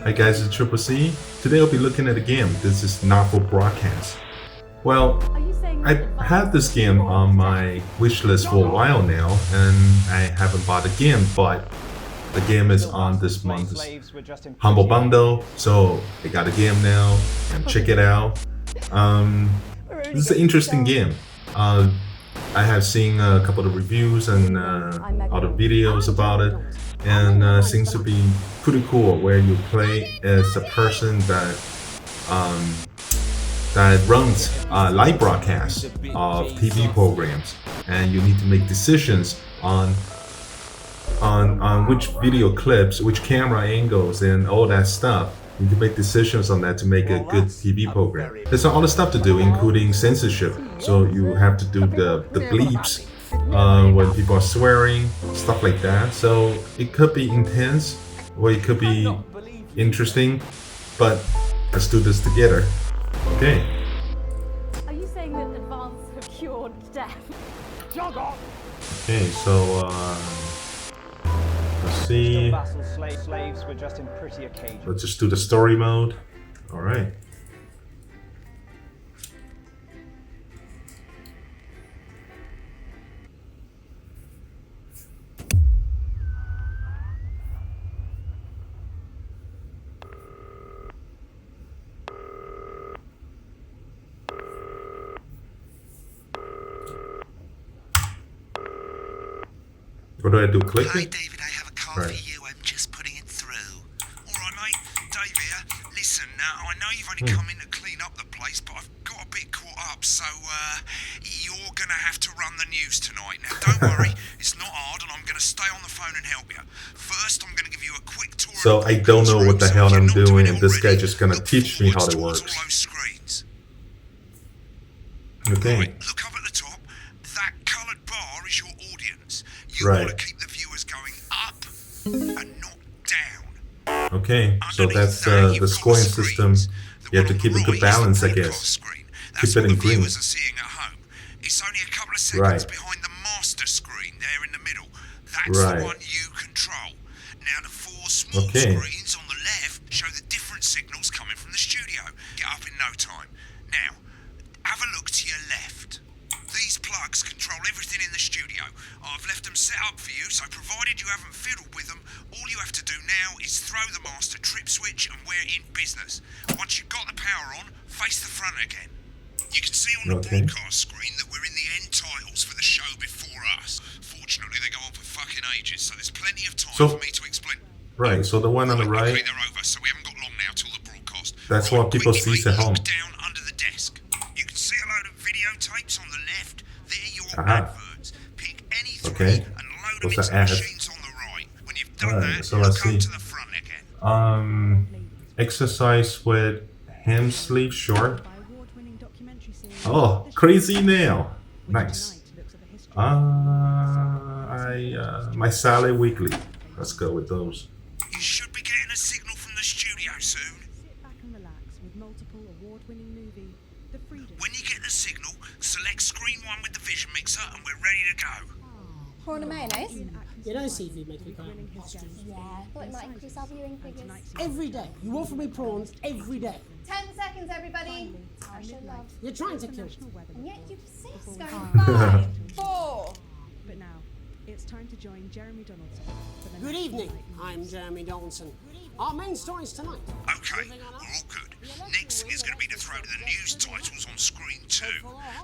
Hi guys, it's TripleC. Today I'll be looking at a game. This is not for broadcast. Well, I've had this game on my wish list for a while now, and I haven't bought the game, but the game is on this month's Humble Bundle, so I got a game now, and check it out. This is an interesting game. I have seen a couple of reviews and other videos about it, and seems to be pretty cool. Where you play as a person that runs live broadcasts of TV programs, and you need to make decisions on which video clips, which camera angles, and all that stuff. You can make decisions on that to make a good TV program. There's all the stuff to do, including censorship. So you have to do the bleeps when people are swearing, stuff like that. So it could be intense, or it could be interesting, but let's do this together. Okay. Are you saying that advance have cured death? Okay, so let's see. Slaves were just in prettier cages. Let's just do the story mode. All right. What do I do? Click Hi it? David, I have a call Right. for you. I'm just putting it through. Alright mate, Dave here. Listen, I know you've only come in to clean up the place, but I've got a bit caught up, so you're gonna have to run the news tonight. Now don't worry, it's not hard and I'm gonna stay on the phone and help you. First, I'm gonna give you a quick tour. So of I don't know what the hell I'm doing, and this guy just gonna look teach me how forwards it towards works. all those screens. Okay. Right, look up at the top. That coloured bar is your audience. You Right. want to keep the viewers going up and not down. Okay. So Underneath that's that, you've the got scoring screens. system. The You have to one on keep the a good right is the balance, I broadcast guess. screen. Keep That's it what in the green. viewers are seeing at home. It's only a couple of seconds Right. behind the master screen there in the middle. That's Right. the one you control. Now the four small Okay. screens on the left show the different signals coming from the studio. Get up in no time. Now, have a look to your left. These plugs control everything in the studio. I've left them set up for you, so provided you haven't fiddled with them, all you have to do now is throw the master trip switch and we're in business. Once you've got the power on, face the front again. You can see on the Okay. broadcast screen that we're in the end titles for the show before us. Fortunately, they go on for fucking ages, so there's plenty of time So- for me to explain. Right. So the one on the Okay, right, they're over, so we haven't got long now till the broadcast. that's what people quickly, see at mate, home. look down under the desk. You can see a load of videotapes on the left. They're your Uh-huh. adverts. Pick any three Okay. and load them What's into that the ad? machines on the right. When you've done Alright, that, so let's come see. to the front again. Exercise with ham sleeve short. By award-winning documentary series. Oh, crazy nail. Which Nice. tonight looks at the history My salad weekly. Let's go with those. You should be getting a signal from the studio soon. Sit back and relax with multiple award-winning movie, The Freedom. When you get the signal, select screen 1 with the vision mixer and we're ready to go. Prawn and mayonnaise? You know seafood makes me kind of hostage. Yeah, I thought it might increase our viewing figures. Every day. You offer me prawns every day. 10 seconds, everybody. I should love. You're trying to kill me. And yet you persist. Going Ah. 5, 4. But now, it's time to join Jeremy Donaldson for the Good next evening. Night Movie. I'm Jeremy Donaldson. Our main stories tonight. Okay, we're all good. Next is going to be to throw to the news titles on screen 2.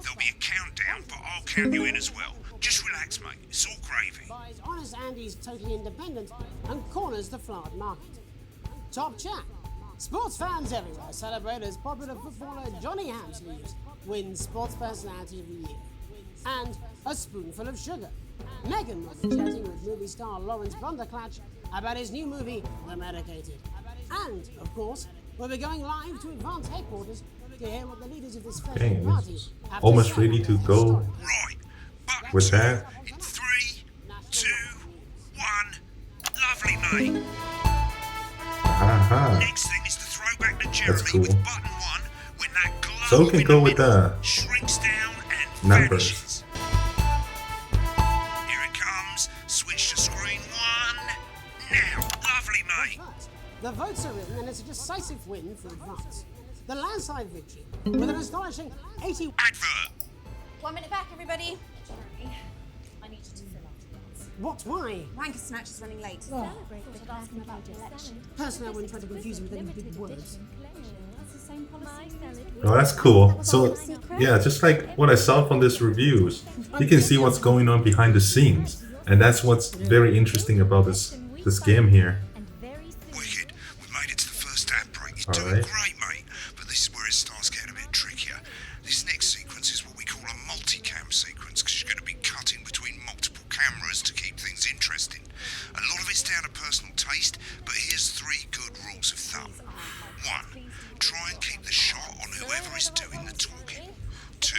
There'll be a countdown, but I'll count you in as well. Just relax, mate. It's all gravy. Buys Honest Andy's Totally Independent and corners the flowered market. Top chat. Sports fans everywhere celebrate as popular footballer Johnny Hamsleeves wins Sports Personality of the Year. And a spoonful of sugar. Megan will be chatting with movie star Lawrence Blunderclatch about his new movie, The Medicated. And, of course, we'll be going live to Advance headquarters to hear what the leaders of this Okay, festival party it's have almost to say ready to about go. the story. Right. Button With 2 that. in 3, 2, 1. Lovely, mate. Aha. Next thing is to throw back to Jeremy cool. with button 1 when that glow So we can in go the with middle the shrinks down and numbers. vanishes. Here it comes. Switch to screen 1. Now, lovely, mate. First, the votes surreal, and it's a decisive win for advance. The landslide victory with an astonishing 80... Advert! 1 minute back, everybody. I need you to fill up. What? Why? Wanker Snatch is running late. Oh. Celebrate the Thought I'd ask him about the election. Personally, I wouldn't try to confuse it with any big words. That's the same policy. Oh, that's cool. So, yeah, just like what I saw from these reviews, you can see what's going on behind the scenes. And that's what's very interesting about this game here. Wicked. We made it to the first outbreak. You're doing Alright. great, mate. But this is where it starts getting a bit trickier. This next sequence is what we call a multicam sequence, because you're going to be cutting between multiple cameras to keep things interesting. A lot of it's down to personal taste, but here's 3 good rules of thumb. 1. Try and keep the shot on whoever is doing the talking. 2.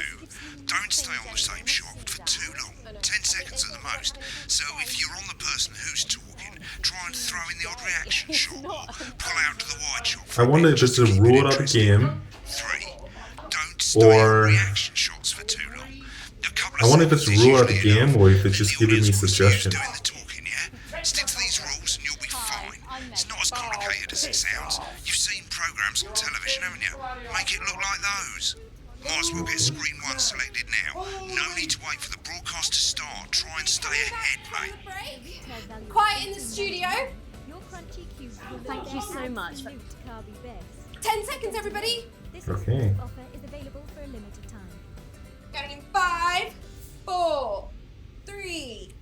Don't stay on the same shot for too long, 10 seconds at the most. So if you're on the person who's talking, try and throw in the odd reaction shot or pull out to the wide shot. I wonder if it's a rule of the game, 3. Don't stay or on reaction shots for too long. A couple of I wonder if it's a seconds is rule of the usually game enough. or if it's just The giving me audience will see who's suggestions. doing the talking, yeah? Stick to these rules and you'll be fine. It's not as complicated as it sounds. You've seen programs on television, haven't you? Make it look like those. Might as well get screen 1 selected now. No need to wait for the broadcast to start. Try and stay ahead, mate. Break. Quiet in the studio. Your crunchy cubes will Thank you so much. Salute Carby Best. 10 seconds, everybody. This Okay. exclusive offer is available for a limited time. Going in 5, 4, 3.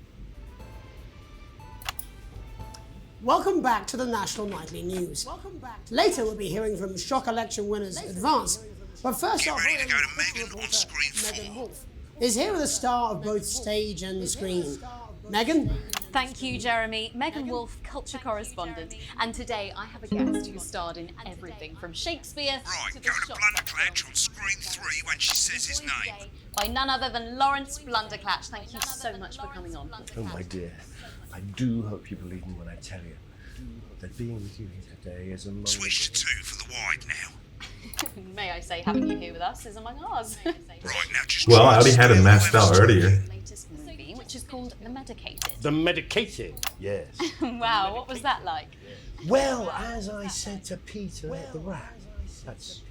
Welcome back to the National Nightly News. Later, we'll be hearing from shock election winners Advance. But first Get off, ready to go to Megan on screen 4. Megan Wolf is here with a star of both stage and screen. Megan? Thank you, Jeremy. Megan Wolf, culture correspondent. And today I have a guest who starred in everything from Shakespeare Right, to go the to shop Blunderclatch on screen 3 when she says his name. by none other than Lawrence Blunderclatch. Thank you so much for coming on. Oh, my dear, I do hope you believe me when I tell you that being with you here today is a moment... Switch to 2 for the wide now. May I say, having you here with us is among ours. Right, now just Well, try I already and had it steer matched out whoever's earlier. talking. Latest movie, which is called The Medicated. The medicated, yes. Wow, what was that like? Well, as I said to Peter at the Rat, that's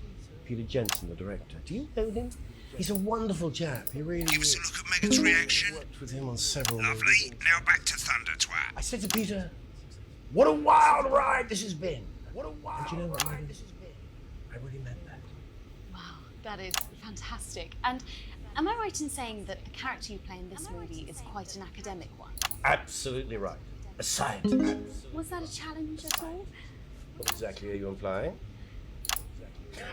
Peter Jensen, the director. Do you know him? He's a wonderful chap, he really Give us is. a look at Megan's reaction. Worked with him on several Lovely. movies. Now back to Thunder Twat. I said to Peter, what a wild ride this has been. What a wild and you know what, Megan? I really meant that. Wow, that is fantastic. And am I right in saying that the character you play in this movie is quite an academic one? Absolutely right. A scientist. Was that a challenge at all? What exactly are you implying?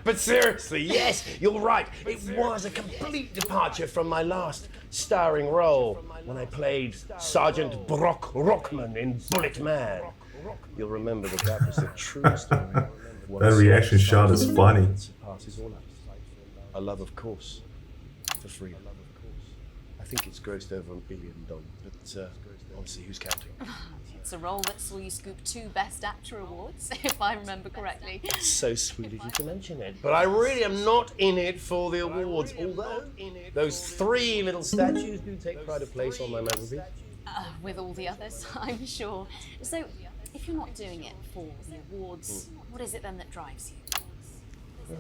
But seriously, yes, you're right. It was a complete departure from my last starring role when I played Sergeant Brock Rockman in Bullet Man. You'll remember that was a true story. That reaction shot is funny. Surpasses all others. A love, of course, for freedom. I think it's grossed over $1 billion, but honestly, who's counting? It's a role that saw you scoop 2 Best Actor awards, if I remember correctly. So sweet of you to mention it. But I really am not in it for the awards, although those 3 little statues do take pride of place on my mantelpiece. With all the others, I'm sure. So, if you're not doing it for the awards, what is it then that drives you?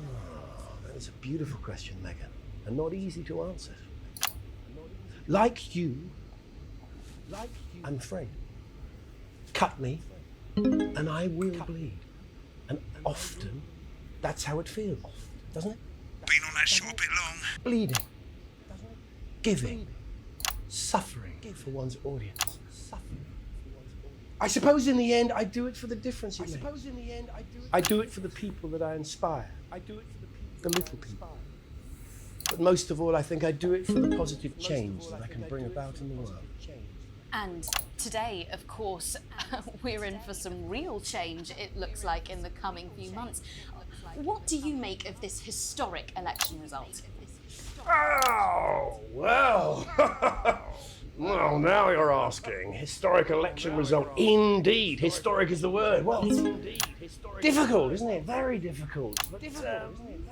That's a beautiful question, Megan, and not easy to answer. Like you, I'm afraid. Cut me, and I will bleed. And often, that's how it feels, doesn't it? Been on that shot a bit long. Bleeding, giving, suffering for one's audience. I suppose in the end, I do it for the difference it makes. I do it for the people that I inspire. I do it for the little people. But most of all, I think I do it for the positive change that I can bring about in the world. And today, of course, we're in for some real change, it looks like, in the coming few months. What do you make of this historic election result? Oh, well. Well, now you're asking. Historic election result. Indeed. Historic is the word. Well, difficult, isn't it? Very difficult. But,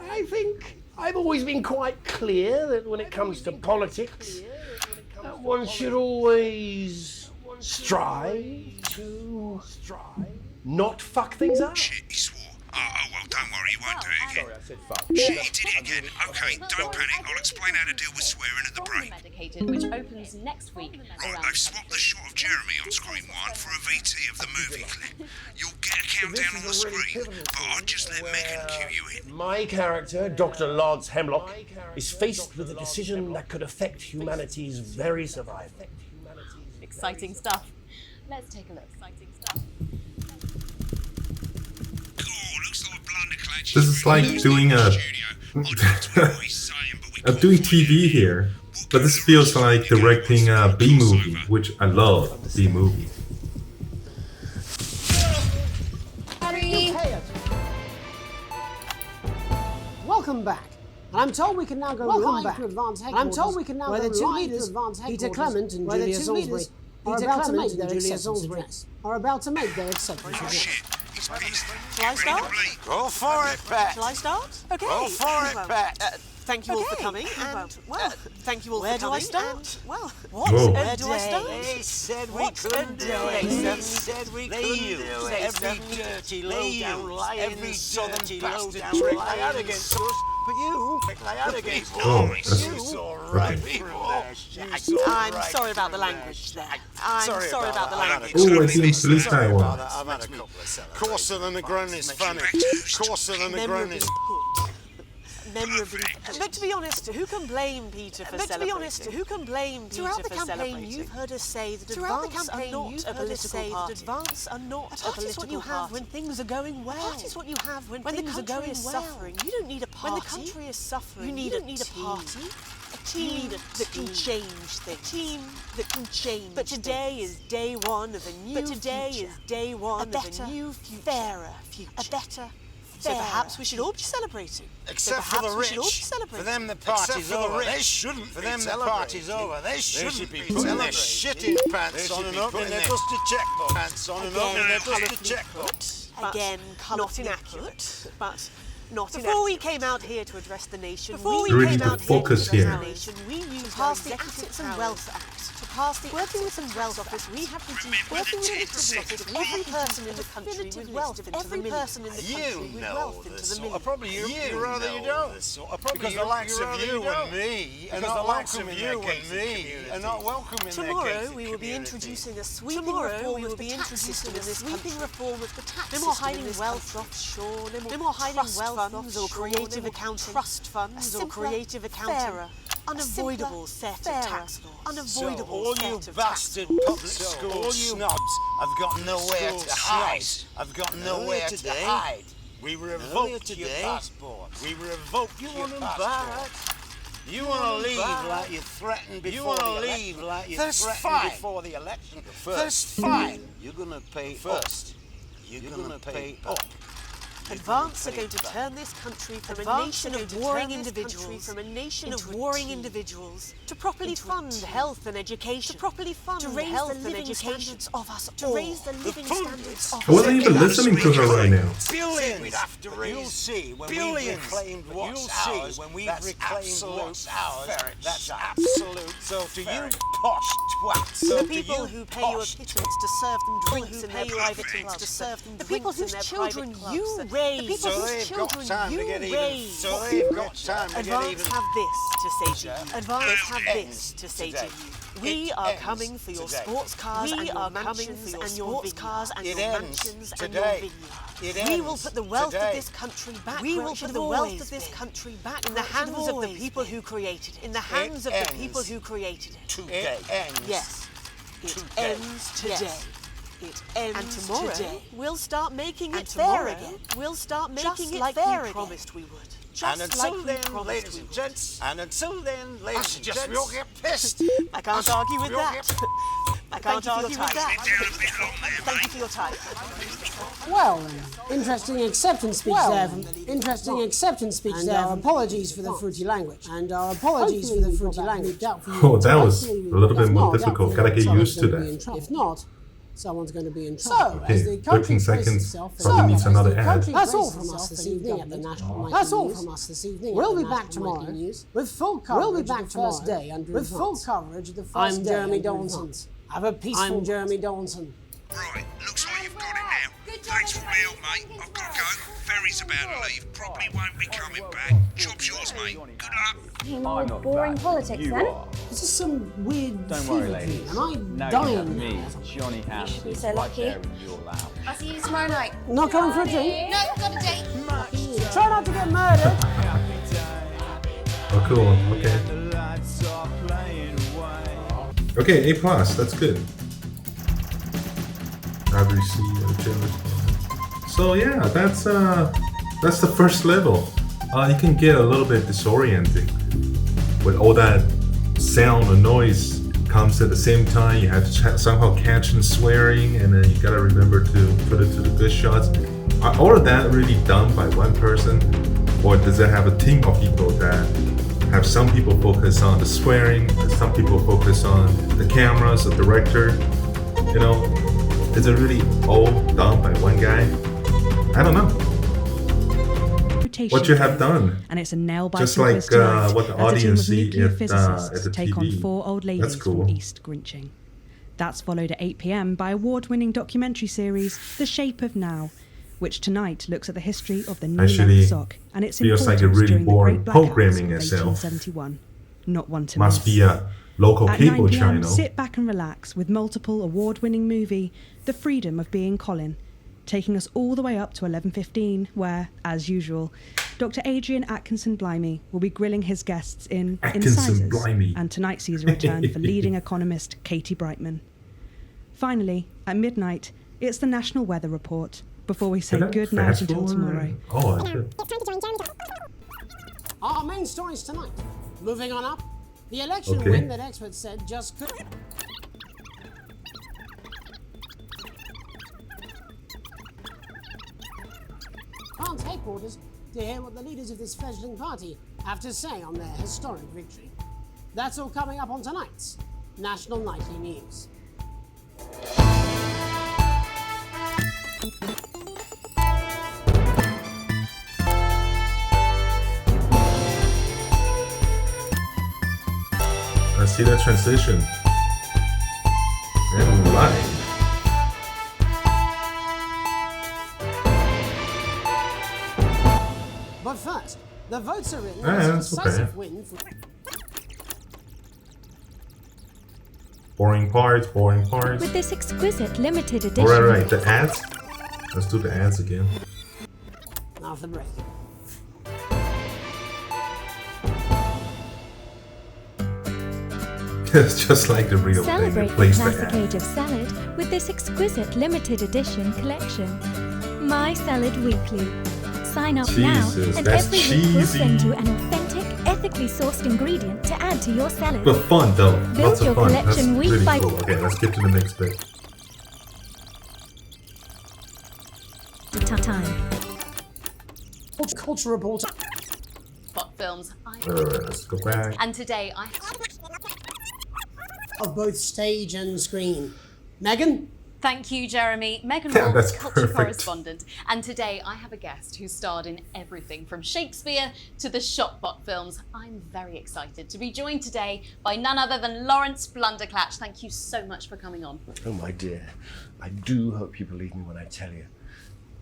I think I've always been quite clear that when it comes to politics, one should always strive to not fuck things up. Shit, he swore. Oh, well, don't worry, he won't do it again. Sorry, I said fuck. Shit, he did it again. Okay, don't panic. I'll explain how to deal with swearing at the break. Medicated, which opens next week. Right, they've swapped the shot of Jeremy on screen 1 for a VT of the movie clip. You'll get a countdown on the screen, but I'll just let Megan cue you in. My character, Dr. Lance Hemlock, is faced with a decision that could affect humanity's very survival. Exciting stuff. Let's take a look. Exciting stuff. This is like doing doing TV here, but this feels like directing a B movie, which I love B movies. Welcome back. And I'm told we can now go live to advance headquarters. And I'm told we can now go live to advance headquarters. Peter Clement and Julia Salisbury are about to make their acceptance address. Are about to make their acceptance address. Shall I start? Go for it, Pat. Shall I start? Okay. Go for it, Pat. Thank you all for coming. And, well, thank you all for coming. Where do I start? And, well, what? Whoa. Where do I start? They said we What couldn't do it. They said we couldn't do it. Every dirty low-down lying, every dirty low-down lying against us. But you, lying against us. Oh, that's You all right, okay. I'm sorry about the language there. I'm sorry about the language. Oh, I think this guy I've won. had a couple of coarser than the ground is funny. Coarser than the ground is... Memorably put. But to be honest, who can blame Peter for celebrating? Throughout the campaign, you've heard us say that advance are not a political party. Advance are not a political party. That is what you have when things are going well. That is what you have when things are going well. Suffering, you don't need a party. When the country is suffering, you don't need a party. A team that can change things. A team that can change. But today is day one of a new future. A better, fairer future. A better. So perhaps we should all be celebrating. Except for the rich. For them the party's over. They shouldn't. For them the party's over. They shouldn't be putting their shitting pants on and opening their dusty checkbook. Pants on and opening their dusty checkbook. Again, not inaccurate, but not before we came out here to address the nation, we Really good focus here. used passed the Assets and Wealth Act. To pass the working with some wealth office, we have reduced working with a TripleC of every person in the country with wealth into the millions. You know the sort of, probably you rather you don't. Because the likes of you and me are not welcome in their community. Tomorrow we will be introducing a sweeping reform of the tax system in this country. No more hiding wealth offshore. No more hiding wealth funds or creative accounting. Trust funds or creative accounting. Unavoidable set of tax laws. Unavoidable all you bastard public school snobs have got nowhere to hide. I've got nowhere to hide. We revoked your passport. We revoked your passport. You want to leave like you threatened before the election. That's before the election. That's fine. You're going to pay first. You're going to pay up. Advance are going to turn this country from a nation of warring individuals to properly fund health and education, to raise the living standards of us all. To raise the living standards of us I wasn't even listening to her right now. Billions. You'll see when we've reclaimed what's ours. That's absolute. That's absolute. So to you posh twats. The people who pay you a pittance to serve them drinks in their private clubs. The people whose children you raise. The people whose children you raise. So they've got time to get even. Advance have this to say to you. Advance have this to say to you. We are coming for your sports cars and your mansions and your mansions and your vineyards. We will put the wealth of this country back. We will put the wealth of this country back in the hands of the people who created it. In the hands of the people who created it. Today. Yes. It ends today. It ends and tomorrow today. We'll start making it fair again. We'll start making it fair again. Promised we would. And until then, ladies and gents, we all get pissed. I can't argue with that. I can't argue with that. Thank you for your time. Well, interesting acceptance speech there. Interesting acceptance speech there. Our apologies for the fruity language. Oh, that was a little bit more difficult. Gotta get used to that. If not, someone's going to be in trouble. Okay, 13 seconds probably needs another ad. That's all from us this evening at the National That's all from us this evening. We'll be back tomorrow with full coverage. We'll be back first day with full coverage of the first I'm Jeremy Dawson. Have a peaceful. I'm Jeremy Dawson. Right, looks like you've got it now. Thanks for all the help, mate. I've got to go. Ferry's about to leave. Probably won't be coming back. Job's yours, mate. Good luck. Came on with boring politics then. Is this some weird Don't worry, fever ladies. dream? Am I Now you dying have me, now? Johnny Hampson, should be so right lucky. there with your loud. I'll see you tomorrow night. Not coming for a drink? No, got a date. Try not to get murdered. Oh, cool. Okay. Okay, A+. That's good. I've received a generous. So yeah, that's the first level. It can get a little bit disorienting with all that sound or noise comes at the same time. You have to somehow catch and swearing, and then you gotta remember to put it to the good shots. Are all of that really done by one person, or does it have a team of people that have some people focus on the swearing, some people focus on the cameras, the director? You know, is it really all done by one guy? I don't know. What you have done, and it's a nail-biting just like quiz tonight, what the as a team audience of see nuclear at physicists the take on TV. 4 old That's ladies cool. from East Grinching. That's followed at 8 p.m. by award-winning documentary series The Shape of Now, which tonight looks at the history of the Actually, knee-length sock and its feels importance like a really during the boring Great Blackouts programming of itself. 1871. Not one to Must miss. be a local At cable 9 p.m, channel. sit back and relax with multiple award-winning movie The Freedom of Being Colin, taking us all the way up to 11:15, where, as usual, Dr. Adrian Atkinson Blimey will be grilling his guests in Atkinson Incisors, Blimey. and tonight sees a return for leading economist Katie Brightman. Finally, at midnight, it's the National Weather Report, before we say Did I good night fast until forward? tomorrow. Oh, I did. Our main stories tonight. Moving on up. The election Okay. win that experts said just could. France headquarters to hear what the leaders of this fledgling party have to say on their historic victory. That's all coming up on tonight's National Nightly News. I see that transition. And live. But first, the votes are in. Yeah, It's a that's decisive okay. win for. Boring parts, boring parts. With this exquisite limited edition. Right, the ads. Let's do the ads again. After the break. It's just like the real thing. Celebrate the Replace the classic ad. age of salad with this exquisite limited edition collection. My Salad Weekly. Sign up now, Jesus, and that's every week we'll cheesy. send you an authentic, ethically sourced ingredient to add to your salad. But fun though. Build Lots of your fun. That's collection week really by cool. Okay, let's get to the next bit. time. Culture reporter. Spot Films. Let's go back. And today I Of both stage and screen. Megan? Thank you, Jeremy. Megan Yeah, Roll, that's culture perfect. correspondent. And today I have a guest who starred in everything from Shakespeare to the Shotbot films. I'm very excited to be joined today by none other than Lawrence Blunderclatch. Thank you so much for coming on. Oh, my dear. I do hope you believe me when I tell you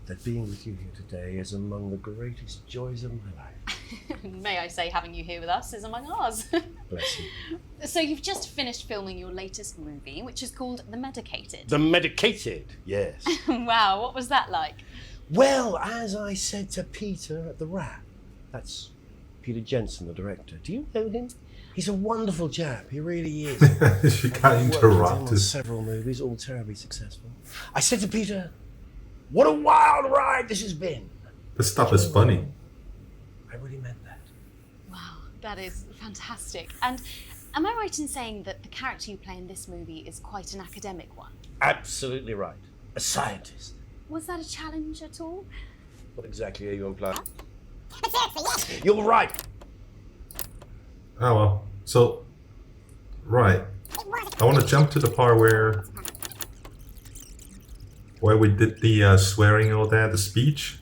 that being with you here today is among the greatest joys of my life. May I say, having you here with us is among ours. Bless you. So you've just finished filming your latest movie, which is called The Medicated. The Medicated, yes. Wow, what was that like? Well, as I said to Peter at the Wrap, that's Peter Jensen, the director. Do you know him? He's a wonderful chap, he really is. She got I've worked with him on interrupted. several movies, all terribly successful. I said to Peter, what a wild ride this has been. This stuff is funny. I really meant that. Wow, that is fantastic. And am I right in saying that the character you play in this movie is quite an academic one? Absolutely right. A scientist. Was that a challenge at all? What exactly are you implying? You're right. Oh well. So, right. I want to jump to the part where we did the swearing and all that, the speech.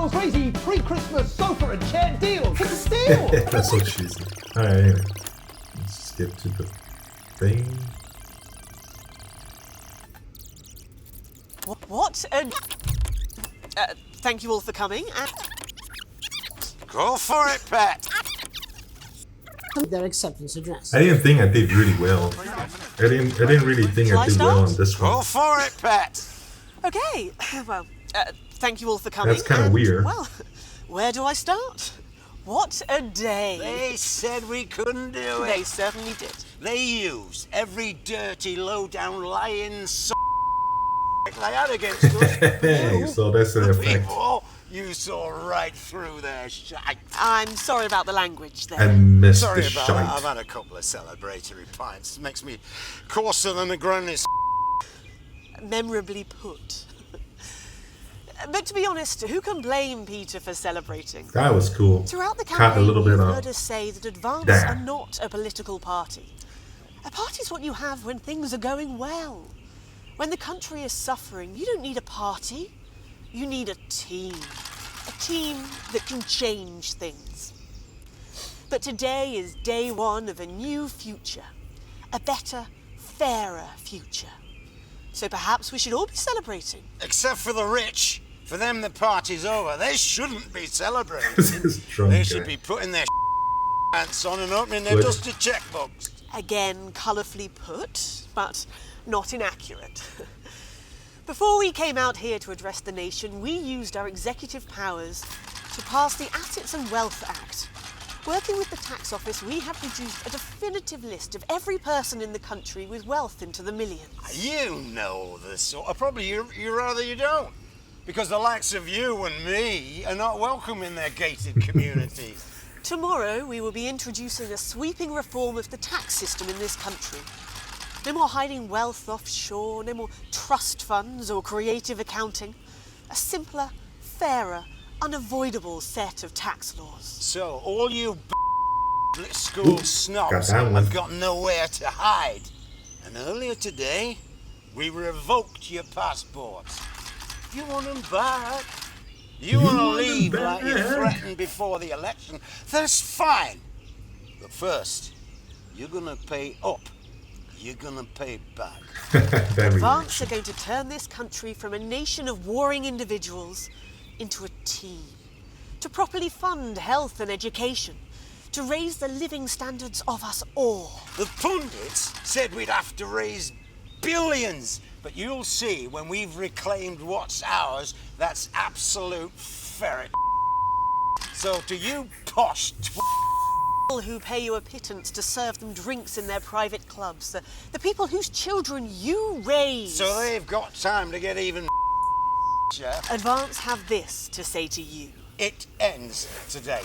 your crazy pre-Christmas sofa and chair deal. Take a steal. That's so cheesy. Alright, anyway. Let's skip to the thing. What? Thank you all for coming. Go for it, Pat. Their acceptance address. I didn't think I did really well. I didn't really think I did well on this Go one. for it, Pat. Okay, well, thank you all for coming. That's kind of weird. Well, where do I start? What a day. They said we couldn't do it. They certainly did. They used every dirty, low-down, lying they had against us. Hey, so that's an effect. People, you saw right through their shite. I'm sorry about the language there. And missed Sorry the about that. shite. I've had a couple of celebratory pints. It makes me coarser than the granny's. Memorably put. But to be honest, who can blame Peter for celebrating? That was cool. Throughout the Cut a campaign, little bit you've of heard us say that Advance that. are not a political party. A party's what you have when things are going well. When the country is suffering, you don't need a party. You need a team. A team that can change things. But today is day one of a new future. A better, fairer future. So perhaps we should all be celebrating. Except for the rich. For them, the party's over. They shouldn't be celebrating. This drunk They guy. should be putting their pants on and opening their Good. dusty checkbooks. Again, colourfully put, but not inaccurate. Before we came out here to address the nation, we used our executive powers to pass the Assets and Wealth Act. Working with the tax office, we have produced a definitive list of every person in the country with wealth into the millions. You know the sort. Probably you rather you don't. Because the likes of you and me are not welcome in their gated communities. Tomorrow, we will be introducing a sweeping reform of the tax system in this country. No more hiding wealth offshore, no more trust funds or creative accounting. A simpler, fairer, unavoidable set of tax laws. So, all you school snobs that one. have got nowhere to hide. And earlier today, we revoked your passports. You want them back? You want to leave like you threatened before the election? That's fine. But first, you're going to pay up. You're going to pay back. Advance are going to turn this country from a nation of warring individuals into a team. To properly fund health and education. To raise the living standards of us all. The pundits said we'd have to raise billions. But you'll see when we've reclaimed what's ours, that's absolute ferret. So to you posh Who pay you a pittance to serve them drinks in their private clubs. The people whose children you raise. So they've got time to get even Advance have this to say to you. It ends today.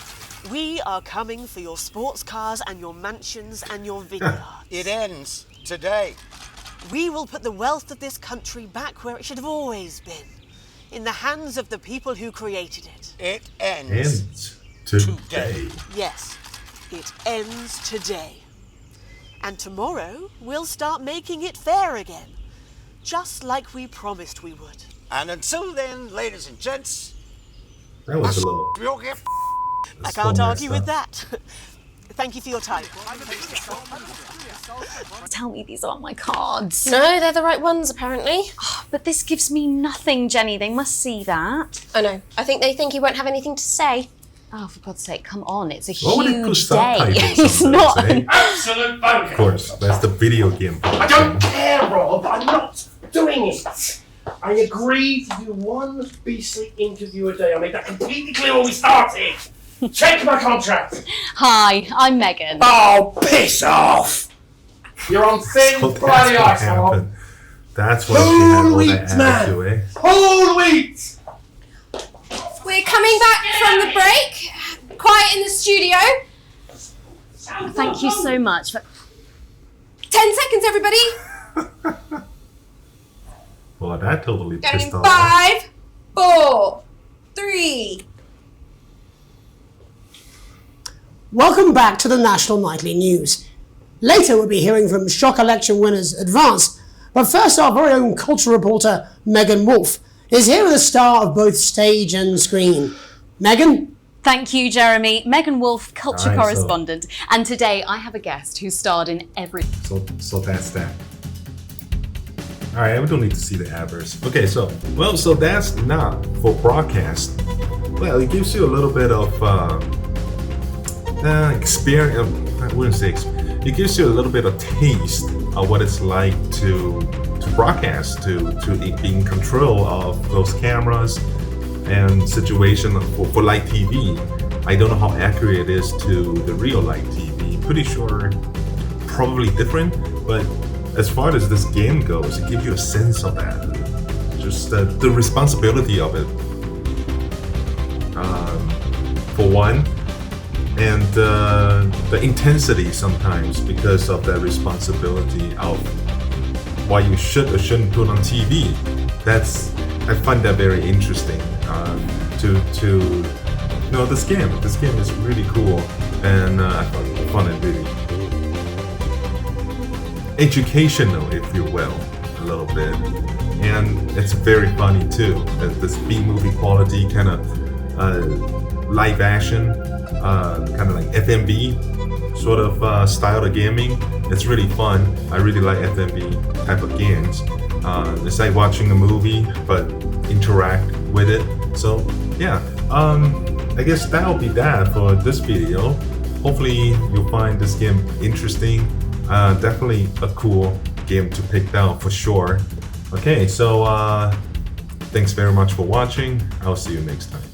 We are coming for your sports cars and your mansions and your vineyards. It ends today. We will put the wealth of this country back where it should have always been. In the hands of the people who created it. It ends today. Yes, it ends today. And tomorrow, we'll start making it fair again. Just like we promised we would. And until then, ladies and gents, That was a little. I can't argue with that. Thank you for your time. Tell me these aren't my cards. No, they're the right ones, apparently. Oh, but this gives me nothing, Jenny. They must see that. I know. I think they think you won't have anything to say. Oh, for God's sake, come on. It's a Why would they put huge day. subtitles It's on not. this, eh? Absolute bonkers. Of course, that's the video game part. I don't care, Rob. I'm not doing it. I agreed to do one beastly interview a day. I made that completely clear when we started. Check my contract. Hi, I'm Megan. Oh, piss off. You're on thin, So that's bloody what ice, Rob. happened. That's why she had all Wheat, that man. attitude, eh? Whole wheat. We're coming back from the break. Quiet in the studio. Thank you so much. For... 10 seconds, everybody. Well, that totally Going in pissed off. 5, 4, 3. Welcome back to the National Nightly News. Later we'll be hearing from shock election winners Advance, but first our very own culture reporter Megan Wolf is here with a star of both stage and screen. Megan? Thank you, Jeremy. Megan Wolf, culture All right, correspondent. And today I have a guest who starred in every... So that's that. Alright, we don't need to see the adverts. Okay, so that's not for broadcast. Well, it gives you a little bit of experience. I wouldn't say experience. It gives you a little bit of taste of what it's like to broadcast, to be in control of those cameras and situation for live TV. I don't know how accurate it is to the real live TV. Pretty sure, probably different, but as far as this game goes, it gives you a sense of that. Just the responsibility of it, for one, and the intensity sometimes because of that responsibility of why you should or shouldn't put on TV. I find that very interesting. This game is really cool, and I found it really educational, if you will, a little bit, and it's very funny too. This B-movie quality, kind of live action, kind of like FMV sort of style of gaming. It's really fun. I really like FMV type of games. It's like watching a movie but interact with it. So yeah, I guess that'll be that for this video. Hopefully you'll find this game interesting. Definitely a cool game to pick out for sure. Okay, so thanks very much for watching. I'll see you next time.